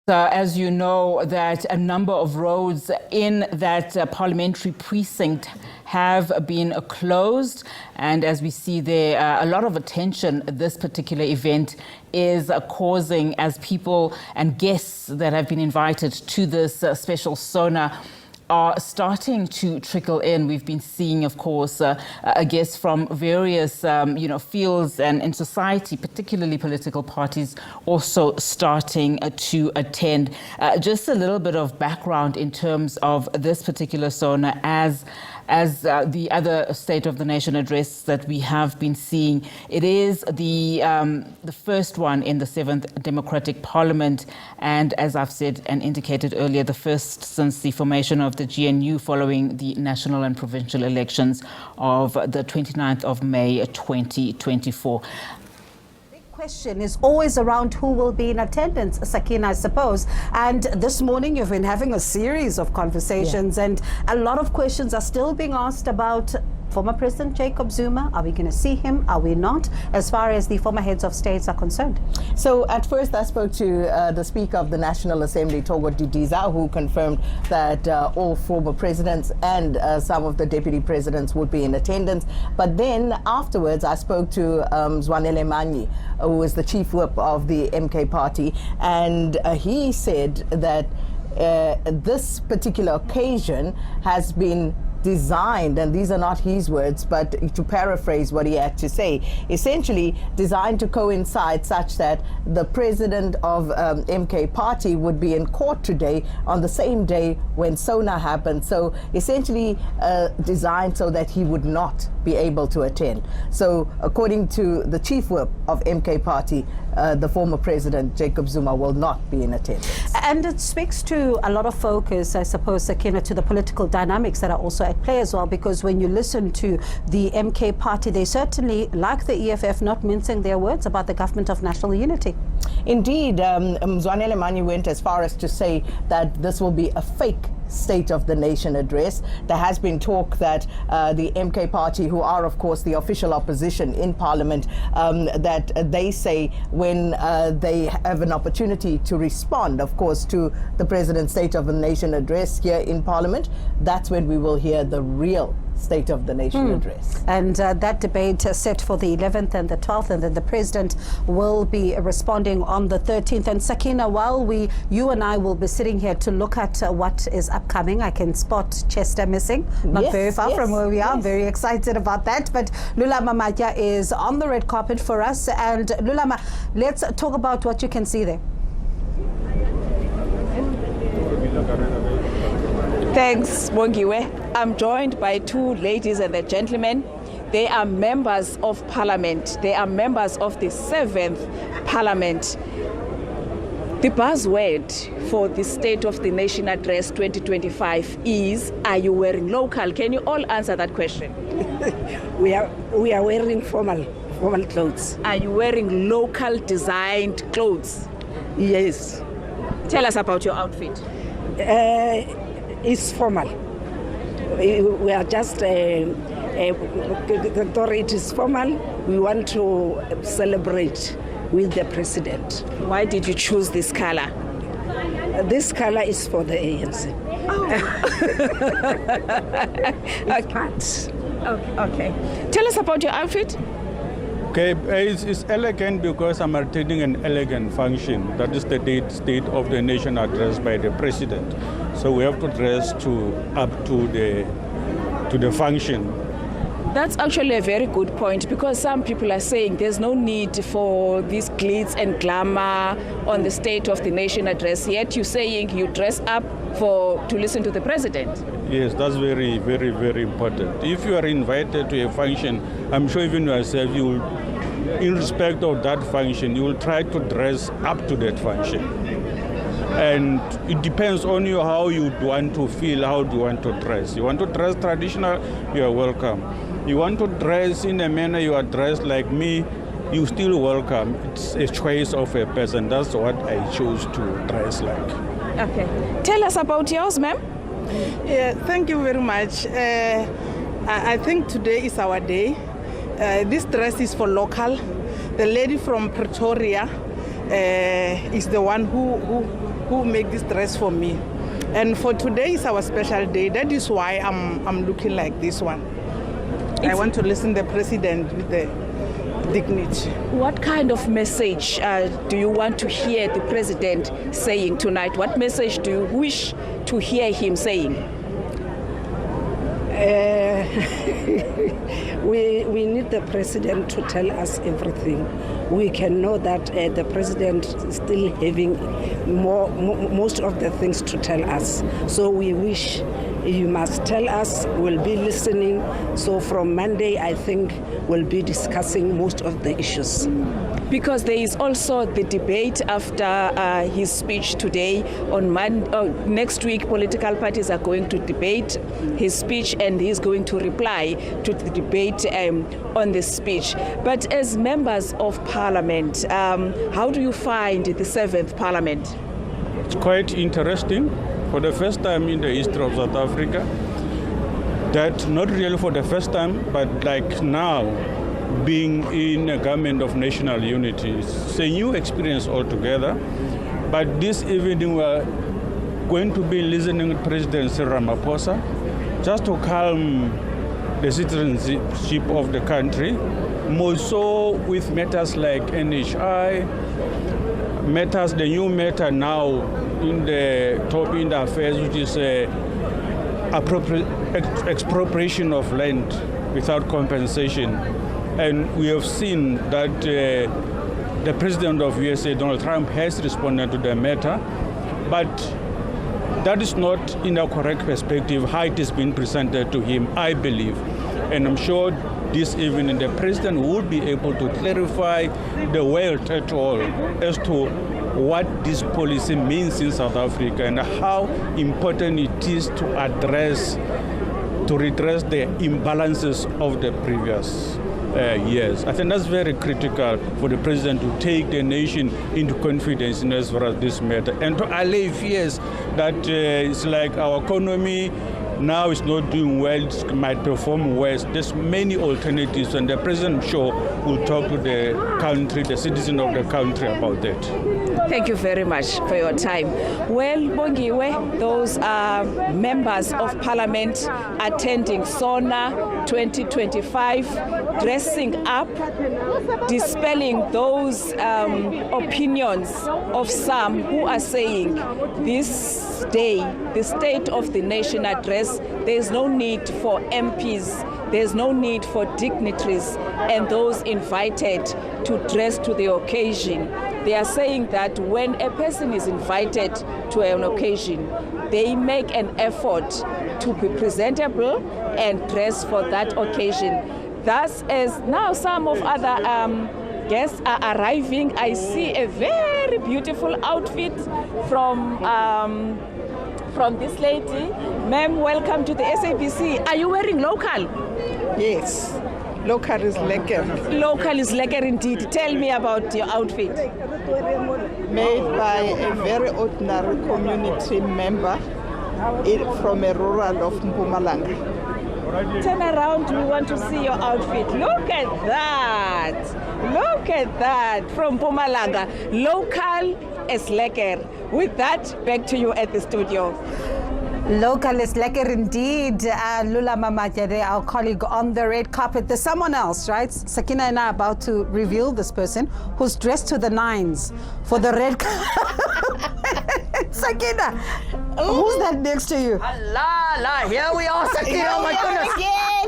As you know, that a number of roads in that parliamentary precinct have been closed. And as we see there, a lot of attention this particular event is causing as people and guests that have been invited to this special Sona are starting to trickle in. We've been seeing, of course, guests from various, fields and in society, particularly political parties, also starting to attend. Just a little bit of background in terms of this particular Sona as the other State of the Nation address that we have been seeing. It is the first one in the 7th Democratic Parliament, and as I've said and indicated earlier, the first since the formation of the GNU following the national and provincial elections of the 29th of May 2024. Question is always around who will be in attendance, Sakina, I suppose. And this morning you've been having a series of conversations, and a lot of questions are still being asked about former President Jacob Zuma. Are we going to see him? Are we not? As far as the former heads of states are concerned. So at first I spoke to the Speaker of the National Assembly, Togo Didiza, who confirmed that all former presidents and some of the deputy presidents would be in attendance. But then afterwards I spoke to Zwanele Manyi, who is the chief whip of the MK party, and he said that this particular occasion has been designed, and these are not his words, but to paraphrase what he had to say, essentially designed to coincide such that the president of MK party would be in court today on the same day when Sona happened. So essentially designed so that he would not be able to attend. So according to the chief whip of MK party, the former president Jacob Zuma will not be in attendance. And it speaks to a lot of focus, I suppose, Sakina, to the political dynamics that are also at play as well, because when you listen to the MK party, they certainly, like the EFF, not mincing their words about the government of national unity. Indeed, Zwanele Manyi went as far as to say that this will be a fake State of the Nation address. There has been talk that the MK party, who are of course the official opposition in Parliament, that they say when they have an opportunity to respond, of course, to the President's State of the Nation address here in Parliament, that's when we will hear the real State of the Nation address. And that debate set for the 11th and the 12th, and then the President will be responding on the 13th. And Sakina, while you and I will be sitting here to look at what is upcoming, I can spot Chester missing, not very far from where we are. I'm very excited about that. But Lulama Matya is on the red carpet for us. And Lulama, let's talk about what you can see there. Thanks, Bongiwe. I'm joined by two ladies and a gentleman. They are members of Parliament. They are members of the 7th Parliament. The buzzword for the State of the Nation Address 2025 is, are you wearing local? Can you all answer that question? We are wearing formal clothes. Are you wearing local designed clothes? Yes. Tell us about your outfit. It's formal. We are just the authority is formal. We want to celebrate with the president. Why did you choose this color? This color is for the ANC. Oh. Okay. Tell us about your outfit. Okay, it's elegant because I'm attending an elegant function. That is the State of the Nation address by the president. So we have to dress up to the function. That's actually a very good point, because some people are saying there's no need for this glitz and glamour on the State of the Nation address, yet you're saying you dress up to listen to the president. Yes, that's very, very, very important. If you are invited to a function, I'm sure even yourself, you will, in respect of that function, you will try to dress up to that function. And it depends on you how you want to feel, how do you want to dress. You want to dress traditional, you are welcome. You want to dress in a manner you are dressed like me, you still welcome. It's a choice of a person. That's what I chose to dress like. Okay. Tell us about yours, ma'am. Yeah, thank you very much. I think today is our day. This dress is for local. The lady from Pretoria is the one who who make this dress for me. And for today is our special day. That is why I'm looking like this one. I want to listen to the president with the dignity. What kind of message do you want to hear the president saying tonight? What message do you wish to hear him saying? We need the president to tell us everything. We can know that the president is still having most of the things to tell us. So we wish he must tell us, we'll be listening. So from Monday, I think we'll be discussing most of the issues. Because there is also the debate after his speech today. On next week, political parties are going to debate his speech, and he's going to reply to the debate on the speech. But as members of parliament, how do you find the 7th parliament? It's quite interesting. For the first time in the history of South Africa, that not really for the first time, but like now, being in a government of national unity. It's a new experience altogether. But this evening we're going to be listening to President Cyril Ramaphosa just to calm the citizenship of the country, more so with matters like NHI, matters, the new matter now in the top in the affairs, which is expropriation of land without compensation. And we have seen that the president of USA, Donald Trump, has responded to the matter, but that is not in a correct perspective how it has been presented to him, I believe. And I'm sure this evening the president will be able to clarify the world at all as to what this policy means in South Africa and how important it is to redress the imbalances of the previous years. I think that's very critical for the president to take the nation into confidence in as far as this matter and to allay fears that it's like our economy now is not doing well, it might perform worse. There's many alternatives, and the president, I'm sure, will talk to the country, the citizen of the country about that. Thank you very much for your time. Well, Bongiwe, those are members of parliament attending Sona 2025, dressing up, dispelling those opinions of some who are saying this day, the State of the Nation address, there's no need for MPs, there's no need for dignitaries and those invited to dress to the occasion. They are saying that when a person is invited to an occasion, they make an effort to be presentable and dress for that occasion. Thus, as now some of other guests are arriving, I see a very beautiful outfit from this lady. Ma'am, welcome to the SABC. Are you wearing local? Yes, local is lekker. Local is lekker indeed. Tell me about your outfit. Made by a very ordinary community member from a rural of Mpumalanga. Turn around, we want to see your outfit. Look at that. Look at that. From Mpumalanga. Local is lekker. With that, back to you at the studio. Local is lekker indeed. Lula Mamajere, our colleague on the red carpet. There's someone else, right? Sakina and I are about to reveal this person who's dressed to the nines for the red carpet. Sakina, who's that next to you? La, here we are, Sakina. Oh my goodness.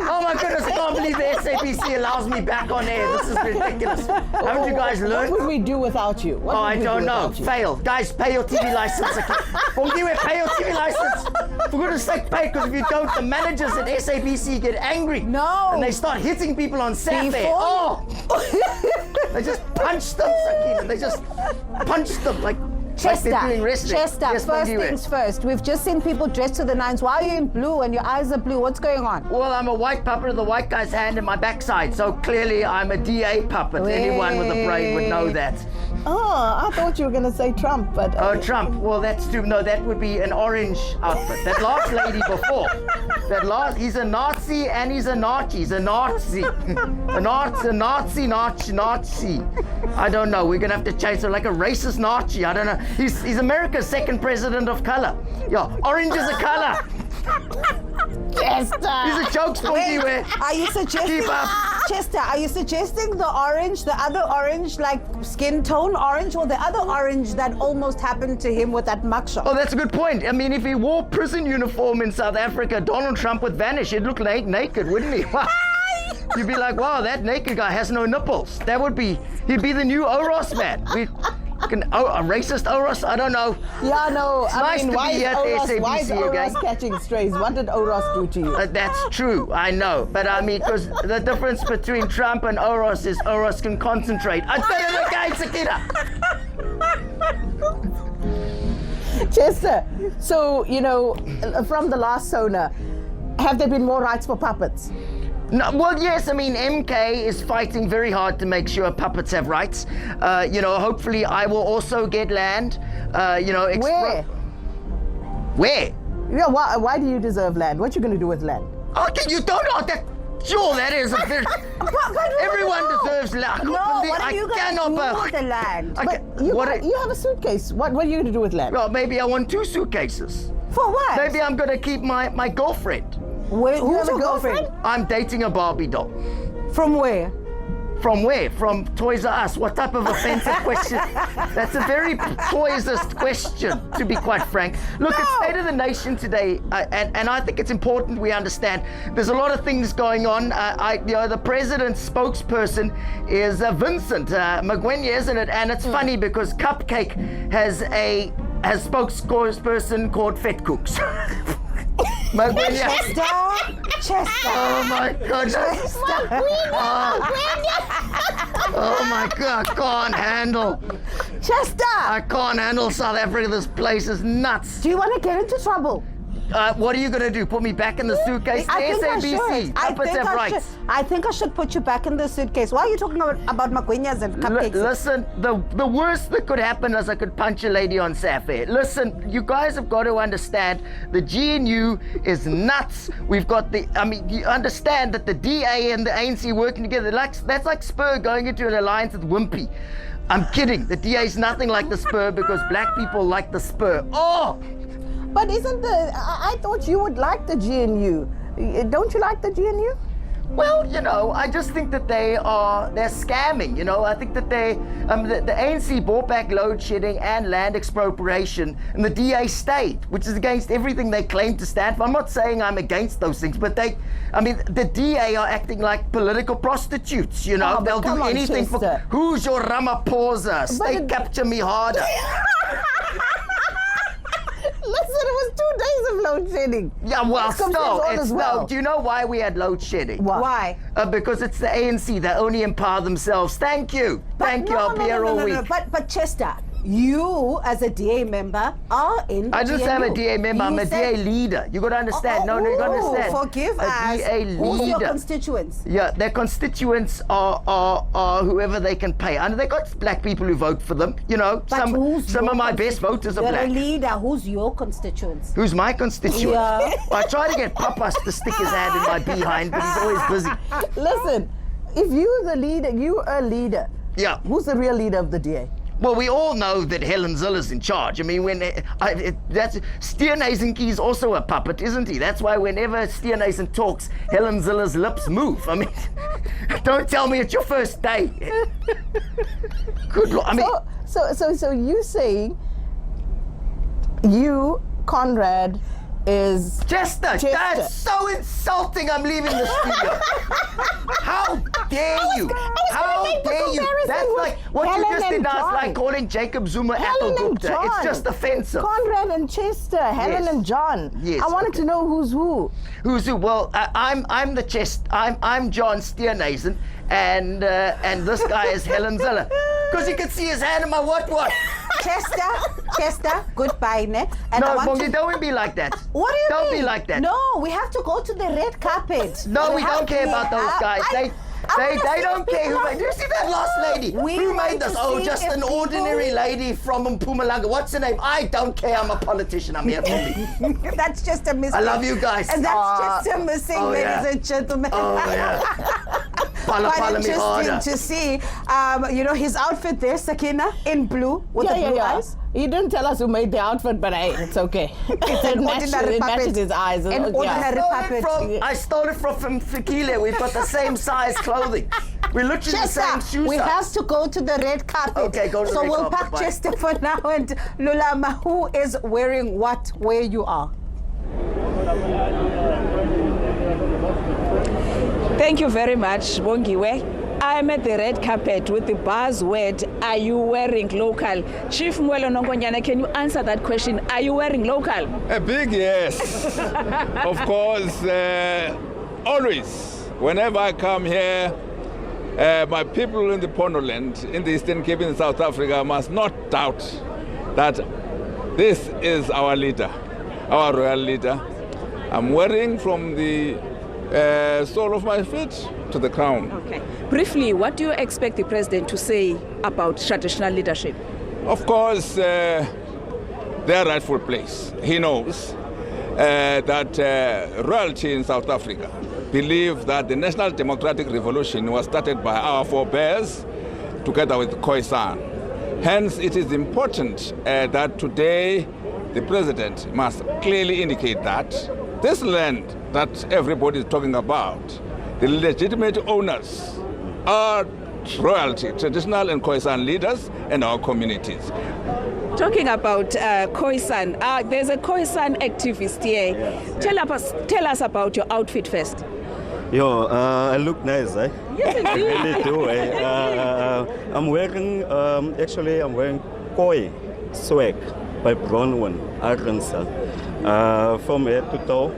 Oh my goodness, I can't believe the SABC allows me back on air. This is ridiculous. Haven't you guys learned? What would we do without you? I don't know. Fail. Guys, pay your TV license. Bongiwe, pay your TV license. For goodness sake, pay, because if you don't, the managers at SABC get angry. No. And they start hitting people on Saturday. Oh! They just punch them, Sakina. They just punch them like Chester, they're doing wrestling. Chester, Yes, first Bongiwe. things first. We've just seen people dressed to the nines. Why are you in blue and your eyes are blue? What's going on? Well, I'm a white puppet of the white guy's hand in my backside, so clearly I'm a DA puppet. Wait. Anyone with a brain would know that. Oh, I thought you were going to say Trump, but... Oh, Trump. Well, that's too... No, that would be an orange outfit. That last lady before. He's a Nazi and he's a Nazi. He's a Nazi. a Nazi. I don't know. We're going to have to change it like a racist Nazi. I don't know. He's America's second president of color. Yeah, orange is a color. Chester! He's a joke, Spunky. Are you suggesting... Keep up. Chester, are you suggesting the orange, the other orange, like skin tone orange, or the other orange that almost happened to him with that mugshot? Oh, that's a good point. I mean, if he wore prison uniform in South Africa, Donald Trump would vanish. He'd look naked, wouldn't he? You'd be like, wow, that naked guy has no nipples. He'd be the new Oros man. A racist Oros? I don't know. Yeah, no. Nice to be here at the why is SABC again. Oros catching strays? What did Oros do to you? That's true, I know. But I mean, because the difference between Trump and Oros is Oros can concentrate. I did it again, Sakina. Chester, so, from the last Sona, have there been more rights for puppets? No, well, yes, I mean, MK is fighting very hard to make sure puppets have rights. Hopefully I will also get land. Where? Where? Yeah, why do you deserve land? What you going to do with land? Okay, you don't know that. Sure, that is a very... Everyone deserves land. No, what are you going to do with the land? You have a suitcase. What are you going to do with land? Well, maybe I want 2 suitcases. For what? Maybe I'm going to keep my girlfriend. Who's your girlfriend? I'm dating a Barbie doll. From where? From where? From Toys R Us. What type of offensive question? That's a very Toys-ist question, to be quite frank. Look, it's State of the Nation today, and I think it's important we understand. There's a lot of things going on. The president's spokesperson is Vincent Magwenya, isn't it? And it's funny because Cupcake has spokesperson called Fat Cooks. Chester. Oh my goodness. Oh my God, I can't handle. Chester. I can't handle South Africa. This place is nuts. Do you want to get into trouble? What are you going to do? Put me back in the suitcase? I think SABC. I think I should put you back in the suitcase. Why are you talking about Magwenyas and cupcakes? Listen, the worst that could happen is I could punch a lady on Safair. Listen, you guys have got to understand the GNU is nuts. We've got you understand that the DA and the ANC working together, that's like Spur going into an alliance with Wimpy. I'm kidding. The DA is nothing like the Spur because black people like the Spur. Oh! But I thought you would like the GNU. Don't you like the GNU? Well, I just think that they're scamming, I think that the ANC bought back load shedding and land expropriation, and the DA stayed, which is against everything they claim to stand for. I'm not saying I'm against those things, but the DA are acting like political prostitutes, they'll do anything Chester. for, who's your Ramaphosa? State capture me harder. Listen, it was 2 days of load shedding. Yeah, well, do you know why we had load shedding? Why? Because it's the ANC. They only empower themselves. Thank you. I'll be here all week. But Chester, you as a DA member are in the I just GNU. am a DA member. I'm a DA leader. You got to understand. You got to understand. Forgive us. DA leader. Who's your constituents? Yeah, their constituents are whoever they can pay. And they got black people who vote for them. Some of my best voters are black. You're a leader. Who's your constituents? Who's my constituents? Yeah. Well, I try to get Papas to stick his hand in my behind, but he's always busy. Listen, if you're the leader, you're a leader. Yeah. Who's the real leader of the DA? Well, we all know that Helen Zilla's in charge. I mean, Steenhuisen is also a puppet, isn't he? That's why whenever Steenhuisen talks, Helen Zilla's lips move. I mean, don't tell me it's your first day. Good Lord. I mean, so you saying you, Conrad, is Chester, that's so insulting. I'm leaving the studio. How dare you? How dare you? That's like what you just did. That's like calling Jacob Zuma Apple Gupta. It's just offensive. Conrad and Chester, Helen and John. Yes. I wanted to know who's who. Who's who? Well, I'm the Chester. I'm John Steenhuisen, and this guy is Helen Zilla. Because you can see his hand in my what? Chester, goodbye, ne? And no, Bongi, don't be like that. What do you mean? Don't be like that. No, we have to go to the red carpet. No, we don't care about those guys. They don't care who made. Do you see that last lady? Who made this? Oh, just an ordinary lady from Mpumalanga. What's her name? I don't care. I'm a politician. I'm here for me. That's just a missing. I love you guys. And that's just a missing, ladies and gentlemen. Oh, yeah. Quite interesting to see, his outfit there, Sakina, in blue with the blue eyes. He didn't tell us who made the outfit, but hey, it's okay. It matches his eyes. An ordinary puppet. I stole it from Fikile. We've got the same size clothing. We're literally the same shoes. We have to go to the red carpet. Okay, go to the red carpet. So we'll carpet. pack Chester for now. And Lulama, who is wearing what where you are? Thank you very much, Bongiwe. I'm at the red carpet with the buzzword, are you wearing local? Chief Mwelo Nongonyana, can you answer that question? Are you wearing local? A big yes. Of course, always. Whenever I come here, my people in the Ponoland, in the Eastern Cape in South Africa, must not doubt that this is our leader, our royal leader. I'm wearing from the sole of my feet to the crown. Okay. Briefly, what do you expect the president to say about traditional leadership? Of course, their rightful place. He knows that royalty in South Africa believe that the National Democratic Revolution was started by our forebears together with Khoisan. Hence, it is important that today the president must clearly indicate that this land that everybody is talking about, the legitimate owners are royalty, traditional and Khoisan leaders and our communities. Talking about Khoisan, there's a Khoisan activist here. Yes. Tell us about your outfit first. I look nice, eh? Yes, indeed. I really do, eh? I'm wearing Koi swag by Bronwyn Arkansas. From head to toe,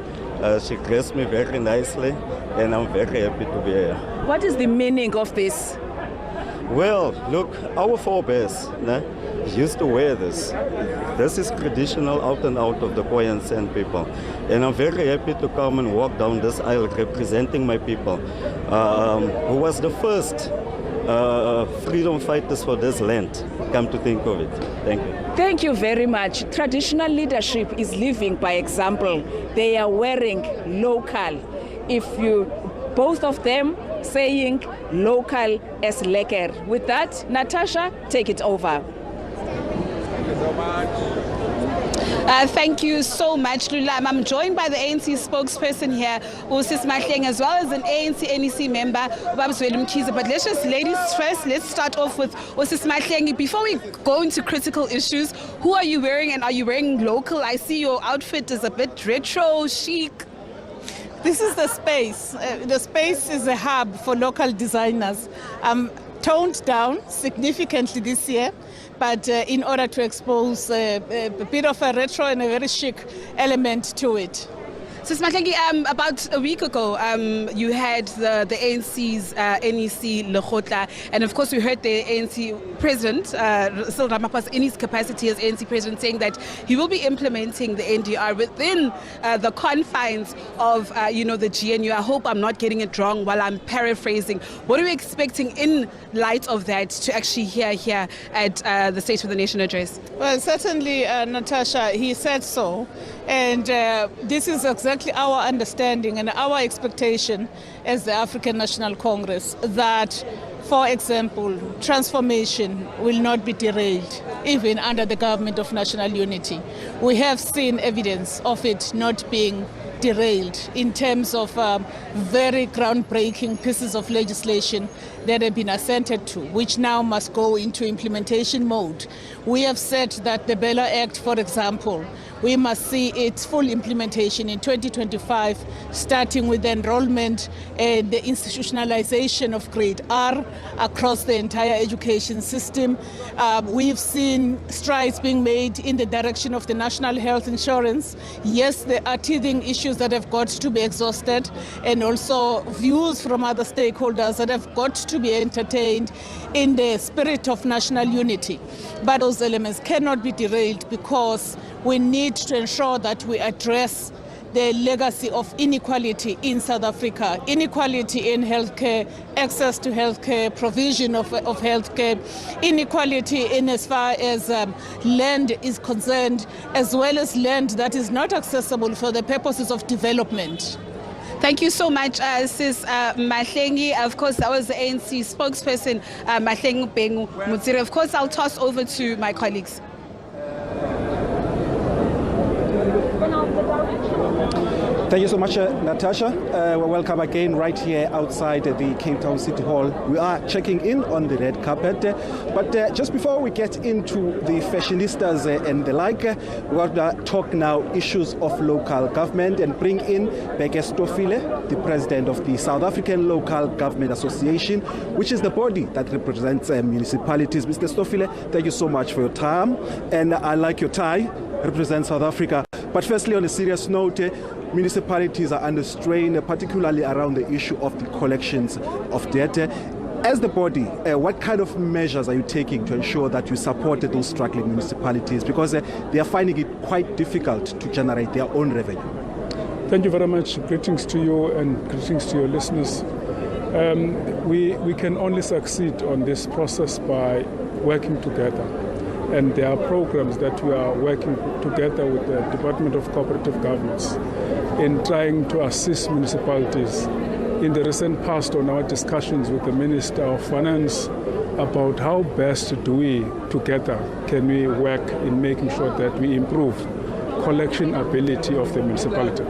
she dressed me very nicely, and I'm very happy to be here. What is the meaning of this? Well, look, our forebears used to wear this. This is traditional out and out of the Khoi and San people. And I'm very happy to come and walk down this aisle representing my people, who was the first freedom fighters for this land, come to think of it. Thank you. Thank you very much. Traditional leadership is living by example. They are wearing local. Both of them saying local as lekker. With that, Natasha, take it over. Thank you so much, Lula. I'm joined by the ANC spokesperson here, Usis Mahleng, as well as an ANC NEC member, Babs Willem Chiza. But ladies first, let's start off with Usis Mahleng. Before we go into critical issues, who are you wearing, and are you wearing local? I see your outfit is a bit retro, chic. This is the space. The space is a hub for local designers. Toned down significantly this year, but in order to expose a bit of a retro and a very chic element to it. So Smatlegi, about a week ago, you had the ANC's NEC Lekgotla, and of course we heard the ANC president, Cyril Ramaphosa, in his capacity as ANC president, saying that he will be implementing the NDR within the confines of, the GNU. I hope I'm not getting it wrong while I'm paraphrasing. What are we expecting in light of that to actually hear here at the State of the Nation address? Well, certainly, Natasha, he said so. And this is exactly our understanding and our expectation as the African National Congress, that, for example, transformation will not be derailed, even under the government of national unity. We have seen evidence of it not being derailed in terms of very groundbreaking pieces of legislation that have been assented to, which now must go into implementation mode. We have said that the Bella Act, for example, we must see its full implementation in 2025, starting with the enrollment and the institutionalization of grade R across the entire education system. We've seen strides being made in the direction of the national health insurance. Yes, there are teething issues that have got to be exhausted, and also views from other stakeholders that have got to be entertained in the spirit of national unity. But those elements cannot be derailed, because we need to ensure that we address the legacy of inequality in South Africa, inequality in healthcare, access to healthcare, provision of healthcare, inequality in as far as land is concerned, as well as land that is not accessible for the purposes of development. Thank you so much, Sis Mahlengi. Of course, that was the ANC spokesperson, Mahlengi Bengu Mutsiri. Of course, I'll toss over to my colleagues. Thank you so much, Natasha. Welcome again right here outside the Cape Town City Hall. We are checking in on the red carpet, but just before we get into the fashionistas and the like, we want to talk now issues of local government and bring in Bheki Stofile, the president of the South African Local Government Association, which is the body that represents municipalities. Mr. Stofile, thank you so much for your time, and I like your tie, represents South Africa. But firstly, on a serious note, municipalities are under strain, particularly around the issue of the collections of debt. As the body, what kind of measures are you taking to ensure that you support those struggling municipalities? Because they are finding it quite difficult to generate their own revenue. Thank you very much. Greetings to you and greetings to your listeners. We can only succeed on this process by working together. And there are programs that we are working together with the Department of Cooperative Governance in trying to assist municipalities. In the recent past, on our discussions with the Minister of Finance about how best do we together can we work in making sure that we improve collection ability of the municipality.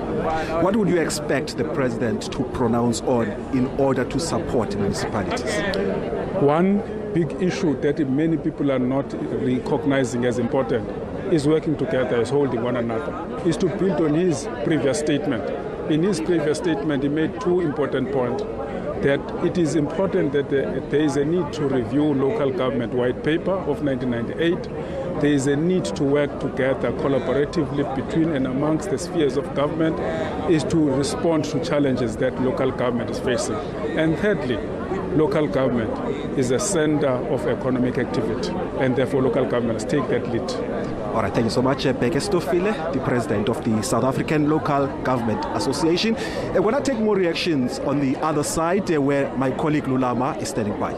What would you expect the president to pronounce on in order to support municipalities? One big issue that many people are not recognizing as important is working together, is holding one another, is to build on his previous statement. In his previous statement, he made two important points, that it is important that there is a need to review local government white paper of 1998. There is a need to work together collaboratively between and amongst the spheres of government is to respond to challenges that local government is facing. And thirdly, local government is a center of economic activity, and therefore local governments take that lead. All right, thank you so much, Bheki Stofile, the president of the South African Local Government Association. I want to take more reactions on the other side, where my colleague Lulama is standing by.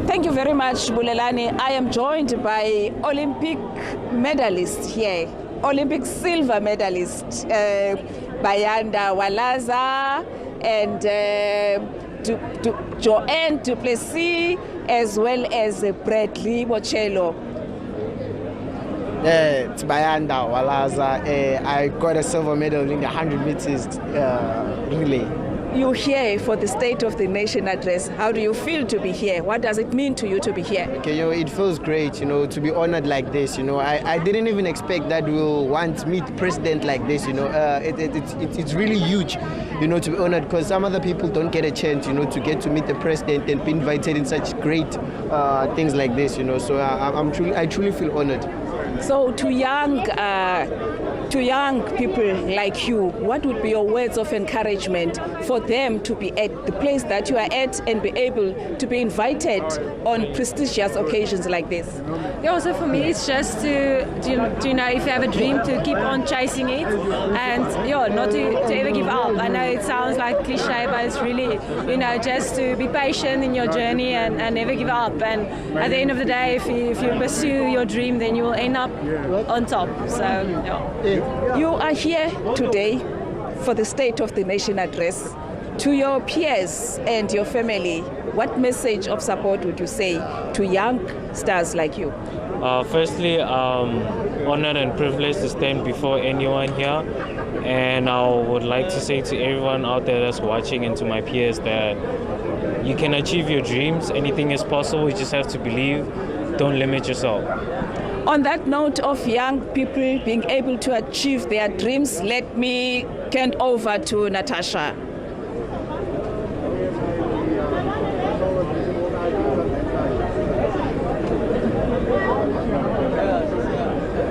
Thank you very much, Bulelani. I am joined by Olympic medalist here. Olympic silver medalist Bayanda Walaza and Joanne Duplessis, as well as Bradley Bocello. It's Bayanda Walaza. I got a silver medal in the 100 meters relay. You're here for the State of the Nation address. How do you feel to be here? What does it mean to you to be here? Okay, it feels great, to be honored like this. I didn't even expect that we'll want to meet the president like this. It's really huge, to be honored, because some other people don't get a chance, to get to meet the president and be invited in such great things like this. So I truly feel honored. So to young people like you, what would be your words of encouragement for them to be at the place that you are at and be able to be invited on prestigious occasions like this? Yeah, also for me, it's just to if you have a dream, to keep on chasing it and not to ever give up. I know it sounds like cliche, but it's really, just to be patient in your journey and never give up. And at the end of the day, if you pursue your dream, then you will end up on top. So, You are here today for the State of the Nation address. To your peers and your family, what message of support would you say to young stars like you? Firstly, honored and privileged to stand before anyone here. And I would like to say to everyone out there that's watching and to my peers that you can achieve your dreams. Anything is possible. You just have to believe. Don't limit yourself. On that note of young people being able to achieve their dreams, let me hand over to Natasha.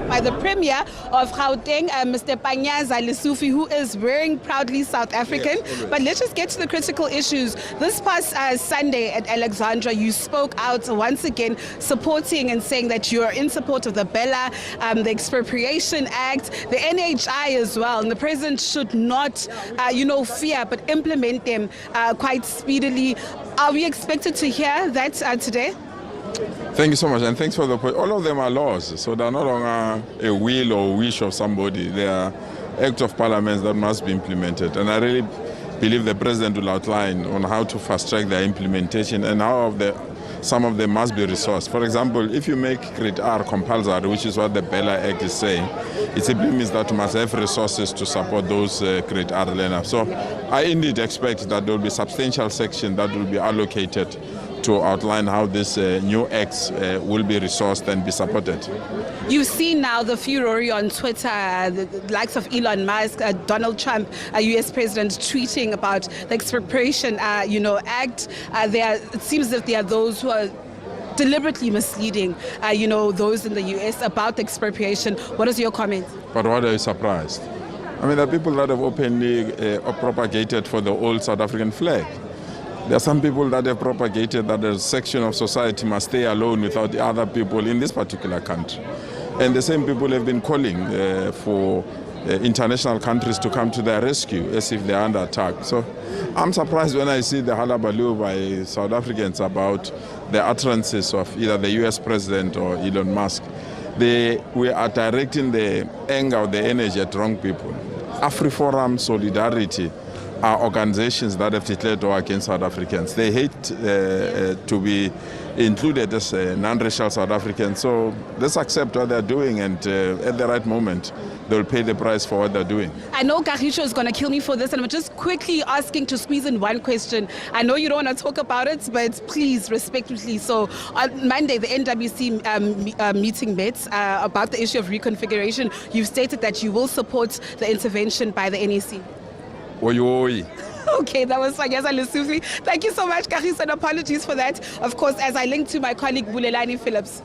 My by the Premier of Gauteng, Mr. Panyaza Lesufi, who is wearing proudly South African. Yes, but let's just get to the critical issues. This past Sunday at Alexandra, you spoke out once again supporting and saying that you are in support of the Bella, the Expropriation Act, the NHI as well. And the President should not, fear, but implement them quite speedily. Are we expected to hear that today? Thank you so much, and thanks for the point. All of them are laws, so they're no longer a will or wish of somebody. They are acts of parliament that must be implemented. And I really believe the President will outline on how to fast-track their implementation and how some of them must be resourced. For example, if you make Grade R compulsory, which is what the Bella Act is saying, it simply means that you must have resources to support those Grade R learners. So I indeed expect that there will be substantial section that will be allocated to outline how these new acts will be resourced and be supported. You see now the furore on Twitter, the likes of Elon Musk, Donald Trump, US President, tweeting about the Expropriation Act. It seems that there are those who are deliberately misleading, those in the US about the expropriation. What is your comment? But what are you surprised? I mean, there are people that have openly propagated for the old South African flag. There are some people that have propagated that a section of society must stay alone without the other people in this particular country. And the same people have been calling for international countries to come to their rescue as if they are under attack. So I'm surprised when I see the hullabaloo by South Africans about the utterances of either the US President or Elon Musk. We are directing the anger or the energy at wrong people. AfriForum, Solidarity are organizations that have declared war against South Africans. They hate to be included as non-racial South Africans. So let's accept what they're doing, and at the right moment, they'll pay the price for what they're doing. I know Kagisho is going to kill me for this, and I'm just quickly asking to squeeze in one question. I know you don't want to talk about it, but please, respectfully. So on Monday, the NWC meeting met about the issue of reconfiguration. You've stated that you will support the intervention by the NEC. Okay, that was Panyaza Lesufi. Thank you so much, Kagiso, and apologies for that. Of course, as I link to my colleague Bulelani Phillips.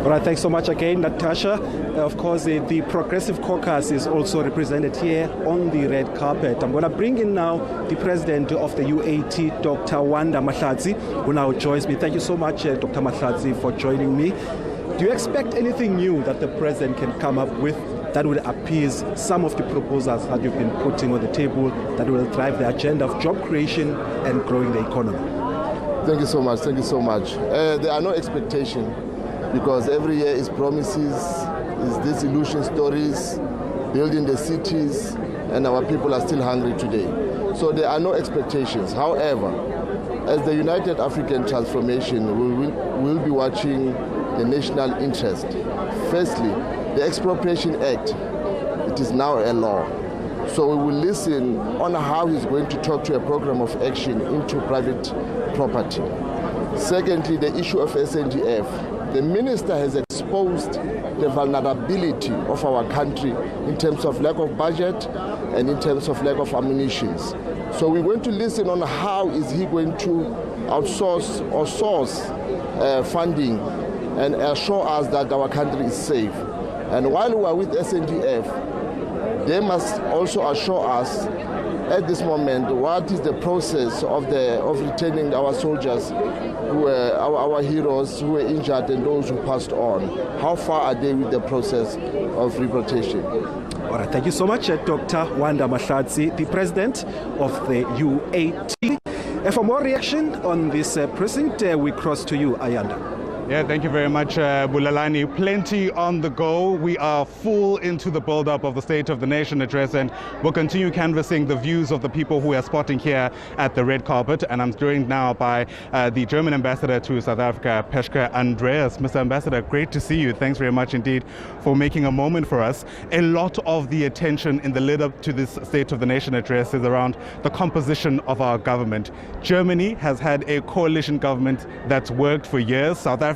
All right, thanks so much again, Natasha. Of course, the Progressive Caucus is also represented here on the red carpet. I'm going to bring in now the president of the UAT, Dr. Wanda Mahlatsi, who now joins me. Thank you so much, Dr. Mahlatsi, for joining me. Do you expect anything new that the president can come up with that will appease some of the proposals that you've been putting on the table that will drive the agenda of job creation and growing the economy? Thank you so much. Thank you so much. There are no expectations because every year is promises, is these illusion stories, building the cities, and our people are still hungry today. So there are no expectations. However, as the United African Transformation, we will be watching the national interest. Firstly, the Expropriation Act, it is now a law. So we will listen on how he's going to talk to a program of action into private property. Secondly, the issue of SNDF. The minister has exposed the vulnerability of our country in terms of lack of budget and in terms of lack of ammunition. So we're going to listen on how is he going to outsource or source funding and assure us that our country is safe. And while we are with SNDF, they must also assure us at this moment what is the process of returning our soldiers, our heroes who were injured and those who passed on. How far are they with the process of repatriation? All right, thank you so much, Dr. Wanda Mahlatsi, the president of the UAT. For more reaction on this precinct, we cross to you, Ayanda. Yeah, thank you very much, Bulalani. Plenty on the go. We are full into the build-up of the State of the Nation address, and we'll continue canvassing the views of the people who are spotting here at the red carpet. And I'm joined now by the German ambassador to South Africa, Peschke Andreas. Mr. Ambassador, great to see you. Thanks very much indeed for making a moment for us. A lot of the attention in the lead-up to this State of the Nation address is around the composition of our government. Germany has had a coalition government that's worked for years. South Africa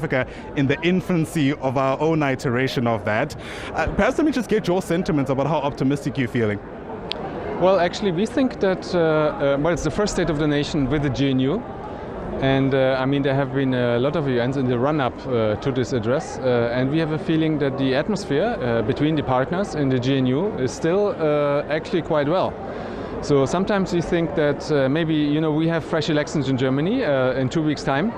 in the infancy of our own iteration of that. Perhaps let me just get your sentiments about how optimistic you're feeling. Well, actually, we think that, it's the first State of the Nation with the GNU. And I mean, there have been a lot of events in the run-up to this address, and we have a feeling that the atmosphere between the partners in the GNU is still actually quite well. So sometimes we think that maybe, you know, we have fresh elections in Germany in 2 weeks' time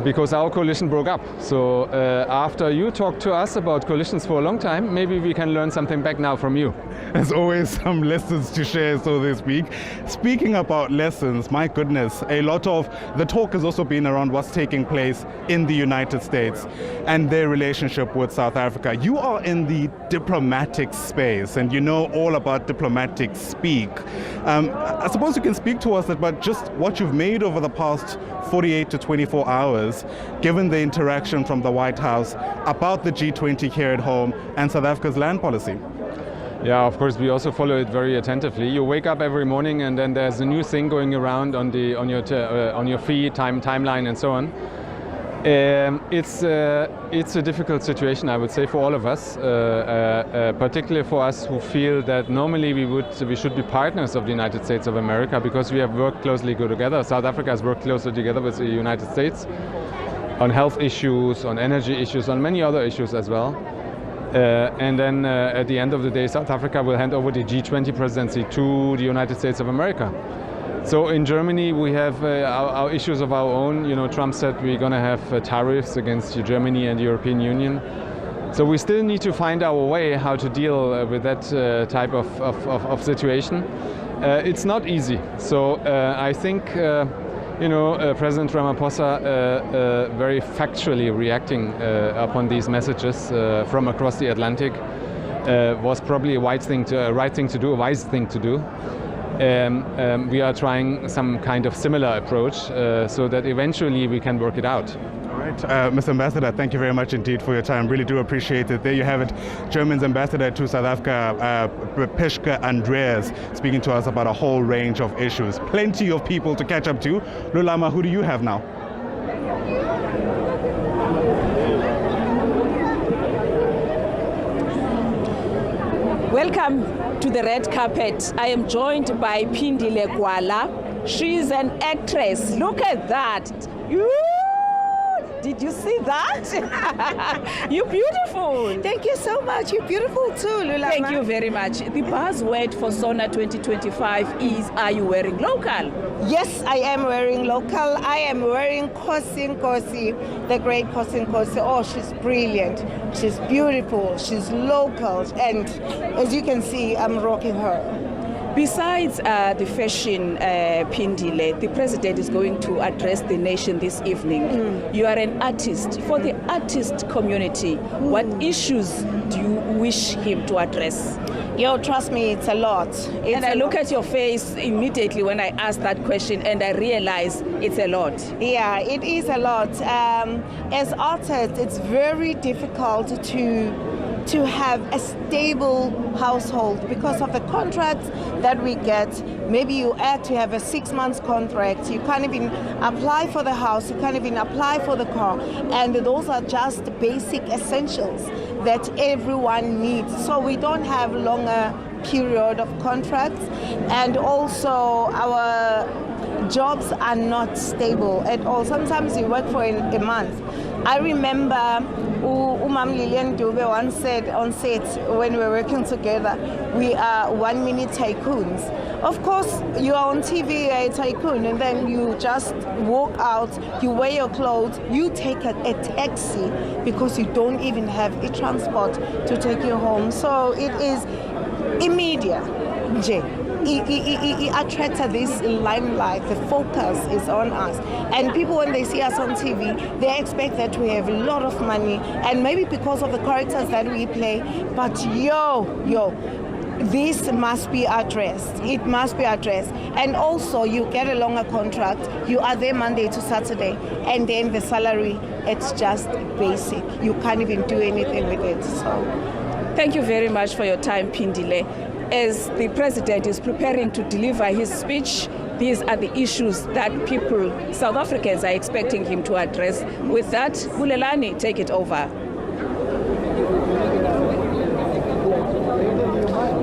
because our coalition broke up. So after you talked to us about coalitions for a long time, maybe we can learn something back now from you. There's always some lessons to share, so to speak. Speaking about lessons, my goodness, a lot of the talk has also been around what's taking place in the United States and their relationship with South Africa. You are in the diplomatic space and you know all about diplomatic speak. I suppose you can speak to us about just what you've made over the past 48 to 24 hours, given the interaction from the White House about the G20 here at home and South Africa's land policy. Yeah, of course, we also follow it very attentively. You wake up every morning and then there's a new thing going around on your feed, timeline and so on. It's a difficult situation, I would say, for all of us, particularly for us who feel that normally we should be partners of the United States of America because we have worked closely together. South Africa has worked closely together with the United States on health issues, on energy issues, on many other issues as well. And then at the end of the day, South Africa will hand over the G20 presidency to the United States of America. So in Germany, we have our issues of our own. You know, Trump said we're going to have tariffs against Germany and the European Union. So we still need to find our way how to deal with that type of situation. It's not easy. So I think, you know, President Ramaphosa very factually reacting upon these messages from across the Atlantic was probably a right thing to do, a wise thing to do. We are trying some kind of similar approach so that eventually we can work it out. All right, Mr. Ambassador, thank you very much indeed for your time. Really do appreciate it. There you have it, German's ambassador to South Africa, Peshka Andreas, speaking to us about a whole range of issues. Plenty of people to catch up to. Lulama, who do you have now? Welcome to the red carpet. I am joined by Phindile Gwala. She's an actress. Look at that. Did you see that? You're beautiful. Thank you so much. You're beautiful too, Lulama. Thank you very much. The buzzword for Sona 2025 is, are you wearing local? Yes, I am wearing local. I am wearing Nkosi, the great Nkosi. Oh, she's brilliant. She's beautiful. She's local. And as you can see, I'm rocking her. Besides the fashion, Phindile, the president is going to address the nation this evening. You are an artist. For the artist community, what issues do you wish him to address? Yo, trust me, it's a lot. And I look at your face immediately when I ask that question and I realize it's a lot. Yeah, it is a lot. As artists, it's very difficult to have a stable household because of the contracts that we get. Maybe you act to have a 6 months contract. You can't even apply for the house. You can't even apply for the car. And those are just basic essentials that everyone needs. So we don't have longer period of contracts. And also our jobs are not stable at all. Sometimes you work for a month. I remember Umam Lilian Dube once said on set when we were working together, we are 1 minute tycoons. Of course, you are on TV, you're a tycoon, and then you just walk out, you wear your clothes, you take a taxi because you don't even have a transport to take you home. So it is immediate. It attracts this limelight. The focus is on us. And people, when they see us on TV, they expect that we have a lot of money. And maybe because of the characters that we play. But this must be addressed. It must be addressed. And also, you get a longer contract. You are there Monday to Saturday. And then the salary, it's just basic. You can't even do anything with it. So, thank you very much for your time, Phindile. As the president is preparing to deliver his speech, these are the issues that people, South Africans, are expecting him to address. With that, Bulelani, take it over.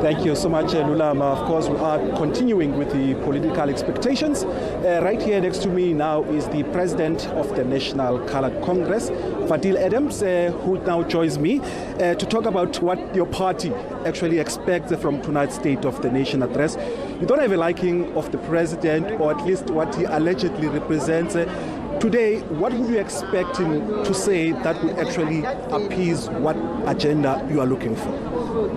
Thank you so much, Lulama. Of course, we are continuing with the political expectations. Right here next to me now is the President of the National Colored Congress, Fadil Adams, who now joins me to talk about what your party actually expects from tonight's State of the Nation address. You don't have a liking of the President, or at least what he allegedly represents. Today, what would you expect him to say that would actually appease what agenda you are looking for?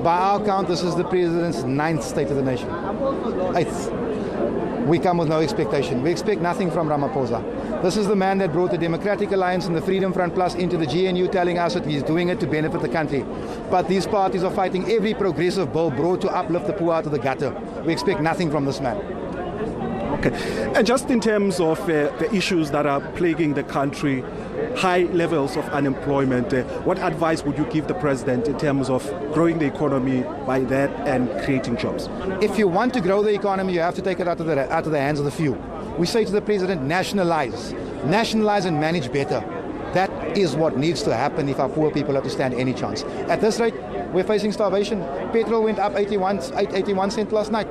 By our count, this is the President's 9th State of the Nation. 8th. We come with no expectation. We expect nothing from Ramaphosa. This is the man that brought the Democratic Alliance and the Freedom Front Plus into the GNU, telling us that he's doing it to benefit the country. But these parties are fighting every progressive bill brought to uplift the poor out of the gutter. We expect nothing from this man. Okay. And just in terms of the issues that are plaguing the country, high levels of unemployment, what advice would you give the President in terms of growing the economy by that and creating jobs? If you want to grow the economy, you have to take it out of the hands of the few. We say to the President, nationalize and manage better. That is what needs to happen if our poor people have to stand any chance. At this rate, we're facing starvation. Petrol went up 81 cents last night.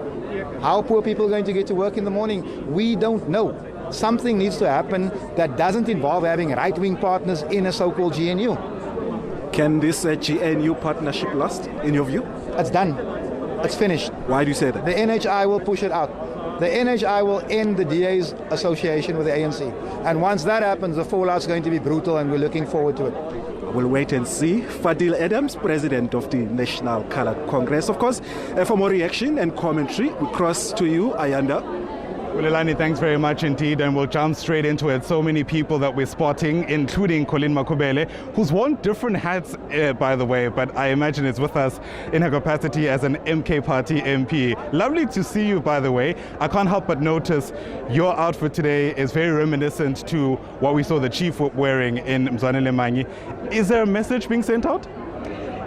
How are poor people going to get to work in the morning? We don't know. Something needs to happen that doesn't involve having right-wing partners in a so-called GNU. Can this GNU partnership last, in your view? It's done. It's finished. Why do you say that? The NHI will push it out. The NHI will end the DA's association with the ANC. And once that happens, the fallout's going to be brutal, and we're looking forward to it. We'll wait and see. Fadil Adams, President of the National Colored Congress. Of course, for more reaction and commentary, we cross to you, Ayanda. Bulelani, thanks very much indeed, and we'll jump straight into it. So many people that we're spotting, including Colleen Makubele, who's worn different hats, by the way, but I imagine it's with us in her capacity as an MK Party MP. Lovely to see you, by the way. I can't help but notice your outfit today is very reminiscent to what we saw the chief wearing in Mzwanele Manyi. Is there a message being sent out?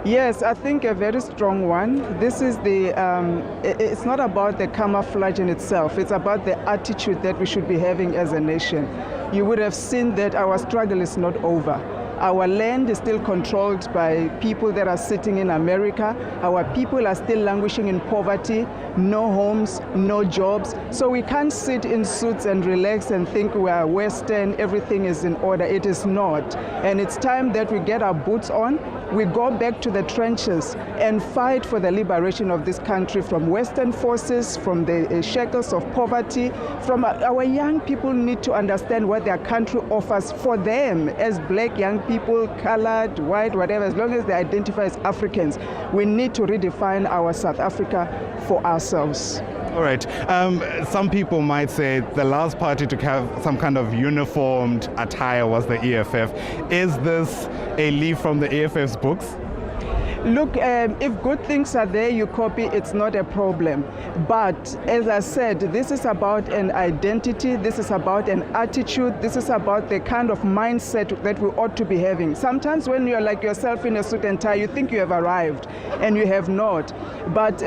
Yes, I think a very strong one. This is it's not about the camouflage in itself. It's about the attitude that we should be having as a nation. You would have seen that our struggle is not over. Our land is still controlled by people that are sitting in America. Our people are still languishing in poverty, no homes, no jobs. So we can't sit in suits and relax and think we are Western, everything is in order. It is not. And it's time that we get our boots on, we go back to the trenches and fight for the liberation of this country from Western forces, from the shackles of poverty. From our young people need to understand what their country offers for them as black young people, colored, white, whatever, as long as they identify as Africans. We need to redefine our South Africa for ourselves. All right. Some people might say the last party to have some kind of uniformed attire was the EFF. Is this a leaf from the EFF's books? Look, if good things are there, you copy, it's not a problem. But as I said, this is about an identity, this is about an attitude, this is about the kind of mindset that we ought to be having. Sometimes when you're like yourself in a suit and tie, you think you have arrived, and you have not. But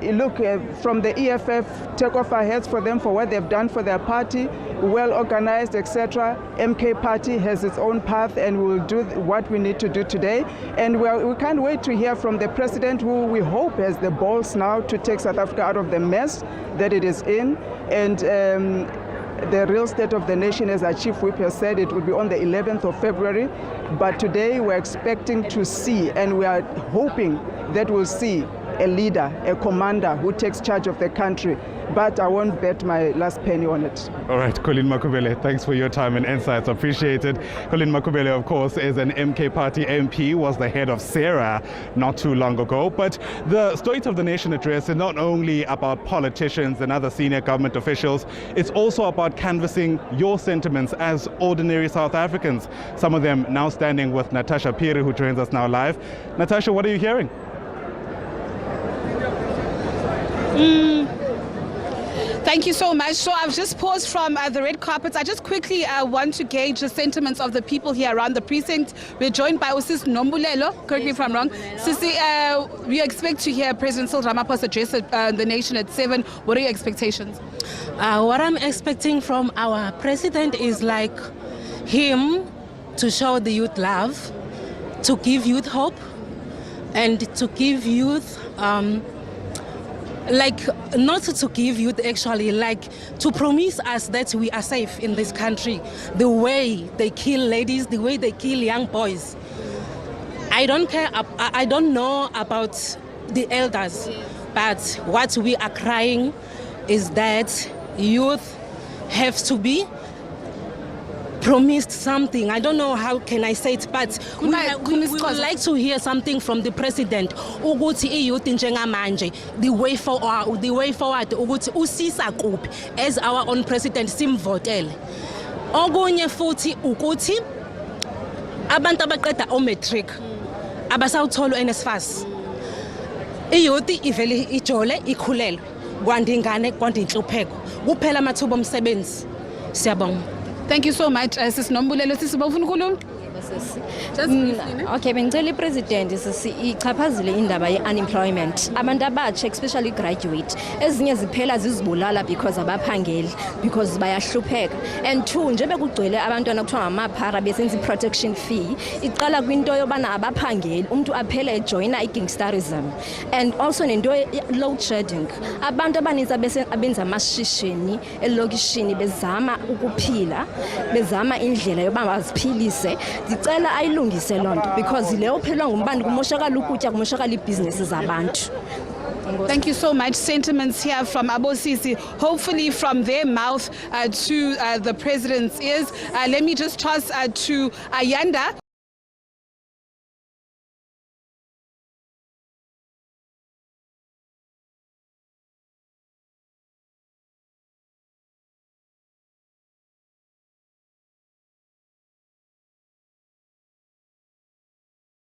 look, from the EFF, take off our heads for them for what they've done for their party, well organized, etc. MK Party has its own path, and we will do what we need to do today. And we can't wait to hear from the President, who we hope has the balls now to take South Africa out of the mess that it is in. And the real state of the nation, as our chief whip has said, it will be on the 11th of February. But today we're expecting to see, and we are hoping that we'll see a leader, a commander who takes charge of the country. But I won't bet my last penny on it. All right, Colleen Makubele, thanks for your time and insights. Appreciate it. Colleen Makubele, of course, is an MK Party MP, was the head of SARA not too long ago. But the State of the Nation address is not only about politicians and other senior government officials, it's also about canvassing your sentiments as ordinary South Africans. Some of them now standing with Natasha Piri, who joins us now live. Natasha, what are you hearing? Thank you so much. So I've just paused from the red carpets. I just quickly want to gauge the sentiments of the people here around the precinct. We're joined by Sis Nombulelo, correct me if I'm wrong. Sisi, we expect to hear President Cyril Ramaphosa address the nation at 7. What are your expectations? What I'm expecting from our president is like him to show the youth love, to give youth hope, and to give youth like not to give youth, actually, like to promise us that we are safe in this country. The way they kill ladies, the way they kill young boys. I don't care. I don't know about the elders, but what we are crying is that youth have to be promised something. I don't know how can I say it, but we would like to hear something from the president. Ukuthi youth njengamanje, the way forward ukuthi usisa kuphi as our own president simvotele. Okunye futhi ukuthi abantu abaqeda o-matric abasawuthola uNSFAS. Iyouth ivele ijole ikhulelwe kwandingane kwandinhlupheko kuphela amathuba omsebenzi. Siyabonga. Thank you so much, Sis Nombulelo. Sis bawufuna ukukhuluma? Okay, bengicela ipresident ichaphazile indaba ye-unemployment. Abantu abatsha, especially graduate, ezinye ziphela zizibulala because abaphangeli, because bayahlupheka. And two, nje bekugcwele abantwana kuthiwa ngamaphara besenza i-protection fee, iqala kwinto yobana abaphangeli, umuntu aphele ejoyina i-gangsterism. And also nento load shedding. Abantu abaninzi abenza amashishini elokishini bezama ukuphila, bezama indlela yoba baziphilise. Ndicela ayilungise lonto because leyo phelwa ngumbani kumoshakala ukutya kumoshakala ibhizinesi zabantu. Thank you so much. Sentiments here from Abosisi, hopefully from their mouth to the president's ears. Let me just toss to Ayanda,